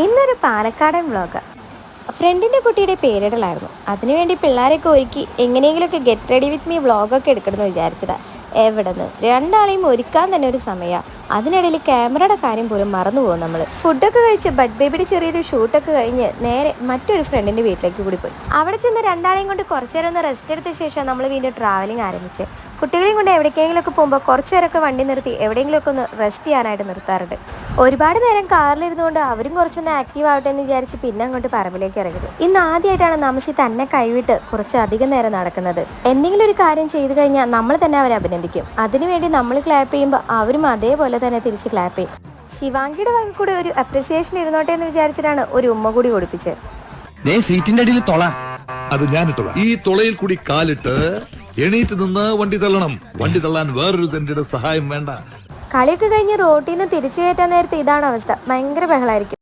ഇന്നൊരു പാലക്കാടൻ വ്ളോഗ്. ഫ്രണ്ടിൻ്റെ കുട്ടിയുടെ പേരിടലായിരുന്നു. അതിനുവേണ്ടി പിള്ളേരൊക്കെ ഒരുക്കി എങ്ങനെയെങ്കിലുമൊക്കെ ഗെറ്റ് റെഡി വിത്ത് മീ വ്ളോഗൊക്കെ എടുക്കണമെന്ന് വിചാരിച്ചതാണ്. എവിടെ നിന്ന് രണ്ടാളെയും ഒരുക്കാൻ തന്നെ ഒരു സമയമാണ്. അതിനിടയിൽ ക്യാമറയുടെ കാര്യം പോലും മറന്നു പോകും നമ്മൾ. ഫുഡൊക്കെ കഴിച്ച് ബഡ് ബേബിയുടെ ചെറിയൊരു ഷൂട്ടൊക്കെ കഴിഞ്ഞ് നേരെ മറ്റൊരു ഫ്രണ്ടിൻ്റെ വീട്ടിലേക്ക് കൂടി പോയി. അവിടെ ചെന്ന് രണ്ടാളെയും കൊണ്ട് കുറച്ചു നേരം ഒന്ന് റെസ്റ്റ് എടുത്ത ശേഷം നമ്മൾ വീണ്ടും ട്രാവലിംഗ് ആരംഭിച്ച്. കുട്ടികളെയും കൊണ്ട് എവിടേക്കെങ്കിലുമൊക്കെ പോകുമ്പോൾ കുറച്ചു നേരമൊക്കെ വണ്ടി നിർത്തി എവിടെയെങ്കിലുമൊക്കെ ഒന്ന് റെസ്റ്റ് ചെയ്യാനായിട്ട് നിർത്താറുണ്ട്. ഒരുപാട് നേരം കാറിലിരുന്നുകൊണ്ട് അവരും കുറച്ചൊന്ന് ആക്റ്റീവ് ആവട്ടെ എന്ന് വിചാരിച്ച് പിന്നെ അങ്ങോട്ട് പറമ്പിലേക്ക് ഇറങ്ങിയത്. ഇന്ന് ആദ്യമായിട്ടാണ് നമസി തന്നെ കൈവിട്ട് കുറച്ച് അധികം നേരം നടക്കുന്നത്. എന്തെങ്കിലും ഒരു കാര്യം ചെയ്തു കഴിഞ്ഞാൽ നമ്മൾ തന്നെ അവരെ അഭിനന്ദിക്കും. അതിനുവേണ്ടി നമ്മൾ ക്ലാപ്പ് ചെയ്യുമ്പോൾ അവരും അതേപോലെ തന്നെ തിരിച്ച് ക്ലാപ്പ് ചെയ്യും. ശിവാംഗിയുടെ വക കൂടെ ഒരു അപ്രിസിയേഷൻ ഇരുന്നോട്ടെ എന്ന് വിചാരിച്ചിട്ടാണ് ഒരു ഉമ്മ കൂടി ഓടിപ്പിച്ചത്. സീറ്റിന്റെ അടിയിൽ തൊള, അത് ഞാനിട്ടതാ. ഈ തുളയിൽ കൂടി കാലിട്ട് എണീറ്റ് നിന്ന് വണ്ടി തള്ളണം. വണ്ടി തള്ളാൻ വേറൊരു തന്റെ സഹായം വേണ്ട. കളിയൊക്കെ കഴിഞ്ഞ് റോട്ടിൽ നിന്ന് തിരിച്ചു കയറ്റാൻ നേരത്തെ ഇതാണ് അവസ്ഥ. ഭയങ്കര ബഹളായിരിക്കും.